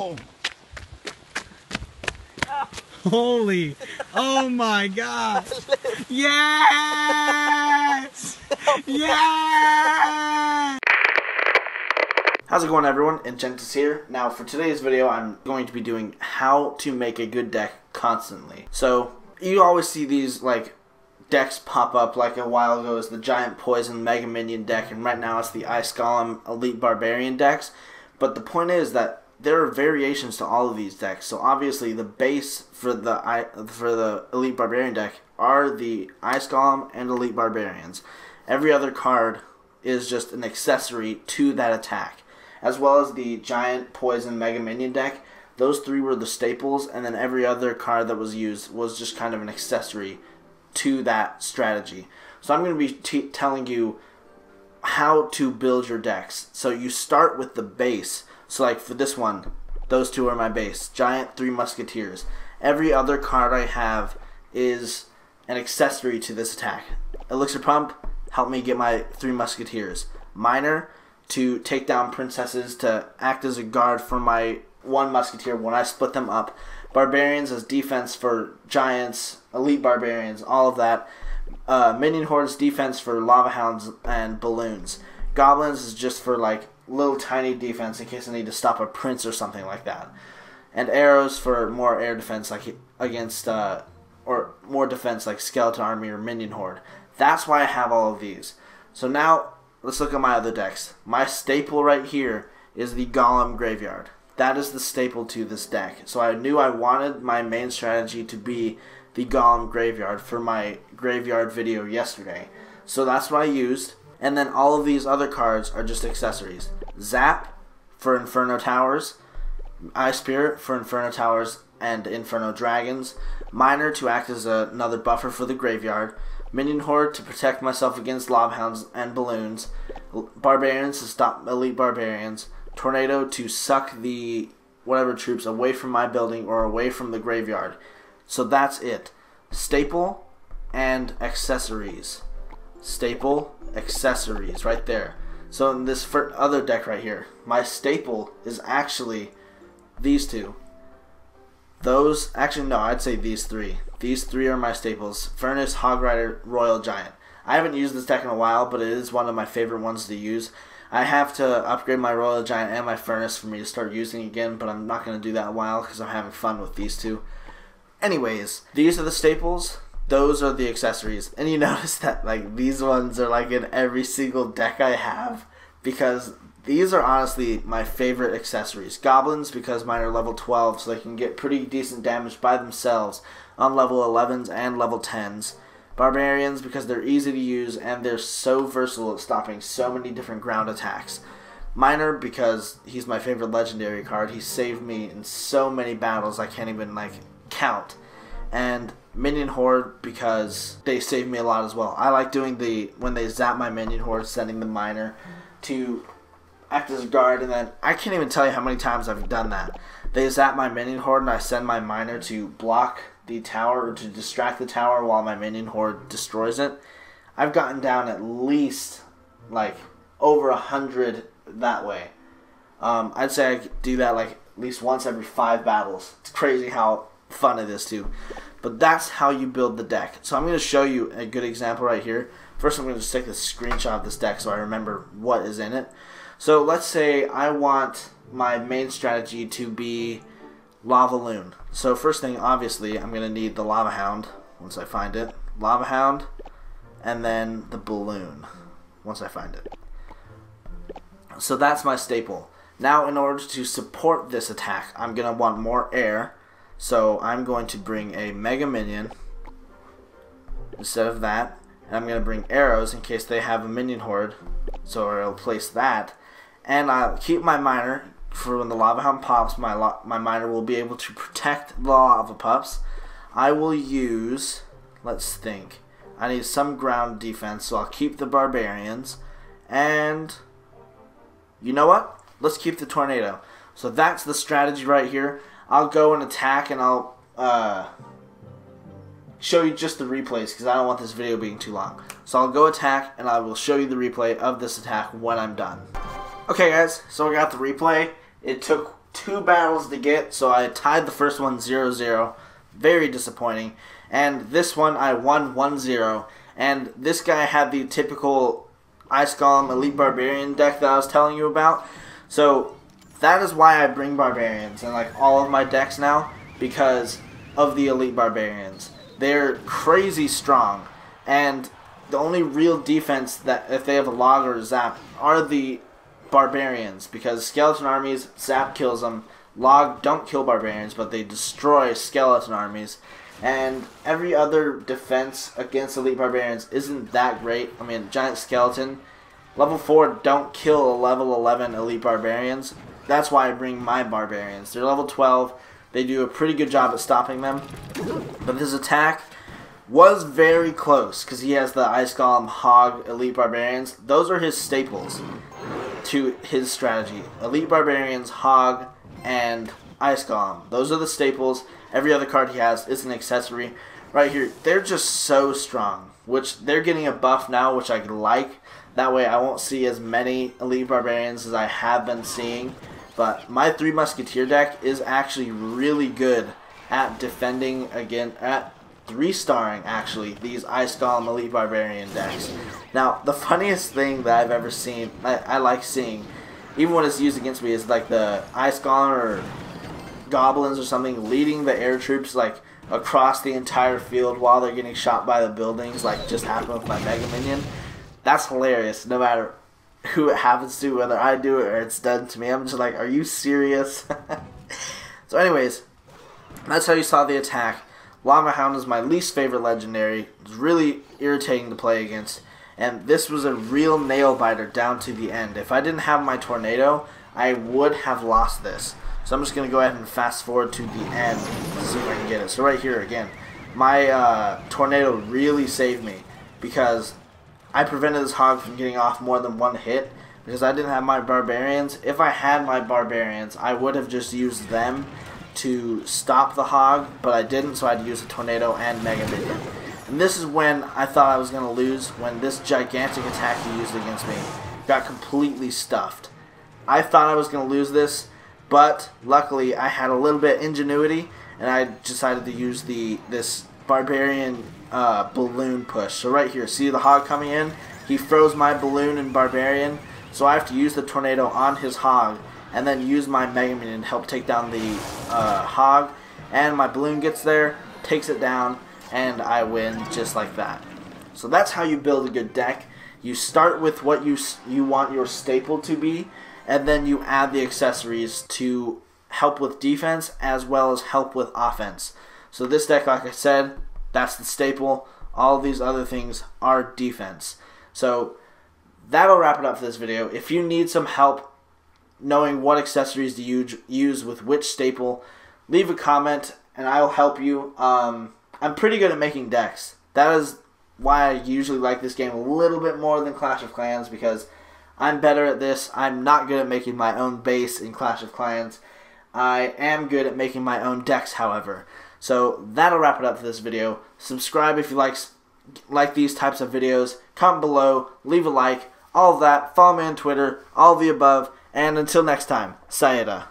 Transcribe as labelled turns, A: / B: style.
A: Oh. Holy. Oh my god. Yes! Yes! How's it going, everyone? Ingentis here. Now for today's video I'm going to be doing how to make a good deck constantly. So you always see these like decks pop up. Like a while ago is the Giant Poison Mega Minion deck, and right now it's the Ice Golem Elite Barbarian decks. But the point is that there are variations to all of these decks. So obviously the base for the Elite Barbarian deck are the Ice Golem and Elite Barbarians. Every other card is just an accessory to that attack. As well as the Giant Poison Mega Minion deck. Those three were the staples, and then every other card that was used was just kind of an accessory to that strategy. So I'm going to be telling you how to build your decks. So you start with the base. So like for this one, those two are my base. Giant, Three Musketeers. Every other card I have is an accessory to this attack. Elixir Pump, help me get my Three Musketeers. Miner, to take down princesses, to act as a guard for my one musketeer when I split them up. Barbarians as defense for giants, elite barbarians, all of that. Minion hordes defense for lava hounds and balloons. Goblins is just for like little tiny defense in case I need to stop a prince or something like that. And arrows for more air defense, like against or more defense like skeleton army or minion horde. That's why I have all of these. So now let's look at my other decks. My staple right here is the Golem Graveyard. That is the staple to this deck. So I knew I wanted my main strategy to be the Golem Graveyard for my graveyard video yesterday. So that's what I used. And then all of these other cards are just accessories. Zap for Inferno Towers. Eye Spirit for Inferno Towers and Inferno Dragons. Miner to act as another buffer for the graveyard. Minion Horde to protect myself against Lava Hounds and Balloons. Barbarians to stop Elite Barbarians. Tornado to suck the whatever troops away from my building or away from the graveyard. So that's it. Staple and accessories. Staple, accessories, right there. So in this other deck right here, my staple is actually these two. Those, actually no, I'd say these three. These three are my staples. Furnace, Hog Rider, Royal Giant. I haven't used this deck in a while, but it is one of my favorite ones to use. I have to upgrade my Royal Giant and my Furnace for me to start using again, but I'm not going to do that in a while because I'm having fun with these two. Anyways, these are the staples. Those are the accessories. And you notice that like these ones are like in every single deck I have because these are honestly my favorite accessories. Goblins because mine are level 12 so they can get pretty decent damage by themselves on level 11s and level 10s. Barbarians because they're easy to use and they're so versatile at stopping so many different ground attacks. Miner because he's my favorite legendary card. He saved me in so many battles I can't even like count. And Minion Horde because they save me a lot as well. I like doing when they zap my Minion Horde, sending the Miner to act as a guard, and then I can't even tell you how many times I've done that. They zap my Minion Horde and I send my Miner to block the tower or to distract the tower while my Minion Horde destroys it. I've gotten down at least like over 100 that way. I'd say I do that like at least once every 5 battles. It's crazy how fun it is too. But that's how you build the deck. So I'm going to show you a good example right here. First I'm going to just take a screenshot of this deck so I remember what is in it. So let's say I want my main strategy to be Lava Loon. So first thing, obviously, I'm going to need the Lava Hound once I find it. Lava Hound, and then the Balloon once I find it. So that's my staple. Now in order to support this attack, I'm going to want more air. So I'm going to bring a Mega Minion instead of that. And I'm going to bring arrows in case they have a Minion Horde. So I'll place that. And I'll keep my Miner for when the Lava Hound pops. My Miner will be able to protect the Lava Pups. I will use, let's think, I need some ground defense, so I'll keep the Barbarians. And you know what? Let's keep the Tornado. So that's the strategy right here. I'll go and attack and I'll show you just the replays because I don't want this video being too long. So I'll go attack and I will show you the replay of this attack when I'm done. Okay guys, so I got the replay. It took 2 battles to get, so I tied the first one 0-0. Very disappointing. And this one I won 1-0. And this guy had the typical Ice Golem Elite Barbarian deck that I was telling you about. So that is why I bring Barbarians in like all of my decks now, because of the Elite Barbarians. They're crazy strong, and the only real defense that if they have a log or a zap are the Barbarians, because skeleton armies, zap kills them. Log don't kill Barbarians, but they destroy skeleton armies. And every other defense against Elite Barbarians isn't that great. I mean, Giant Skeleton, level 4 don't kill a level 11 Elite Barbarians. That's why I bring my Barbarians. They're level 12. They do a pretty good job at stopping them. But his attack was very close, because he has the Ice Golem, Hog, Elite Barbarians. Those are his staples to his strategy. Elite Barbarians, Hog, and Ice Golem. Those are the staples. Every other card he has is an accessory. Right here, they're just so strong, which they're getting a buff now, which I like. That way I won't see as many Elite Barbarians as I have been seeing. But my 3 Musketeer deck is actually really good at defending at 3-starring actually these Ice Golem Elite Barbarian decks. Now the funniest thing that I've ever seen, I like seeing, even when it's used against me, is like the Ice Golem or Goblins or something leading the air troops like across the entire field while they're getting shot by the buildings, like just happened with my Mega Minion. That's hilarious, no matter who it happens to, whether I do it or it's done to me. I'm just like, are you serious? So anyways, that's how you saw the attack. Llama Hound is my least favorite legendary. It's really irritating to play against. And this was a real nail biter down to the end. If I didn't have my Tornado, I would have lost this. So I'm just going to go ahead and fast forward to the end to see if I can get it. So right here again, my Tornado really saved me, because I prevented this Hog from getting off more than 1 hit, because I didn't have my Barbarians. If I had my Barbarians, I would have just used them to stop the Hog, but I didn't, so I had to use a Tornado and Mega Minion. And this is when I thought I was going to lose, when this gigantic attack he used against me got completely stuffed. I thought I was going to lose this, but luckily I had a little bit of ingenuity, and I decided to use this Barbarian balloon push. So right here, see the Hog coming in? He froze my balloon and Barbarian, so I have to use the Tornado on his Hog, and then use my Mega Minion to help take down the Hog, and my balloon gets there, takes it down, and I win just like that. So that's how you build a good deck. You start with what you want your staple to be, and then you add the accessories to help with defense as well as help with offense. So this deck, like I said, that's the staple. All of these other things are defense. So that'll wrap it up for this video. If you need some help knowing what accessories to use with which staple, leave a comment and I'll help you. I'm pretty good at making decks. That is why I usually like this game a little bit more than Clash of Clans, because I'm better at this. I'm not good at making my own base in Clash of Clans. I am good at making my own decks, however. So that'll wrap it up for this video. Subscribe if you like these types of videos. Comment below, leave a like, all of that. Follow me on Twitter, all of the above. And until next time, sayonara.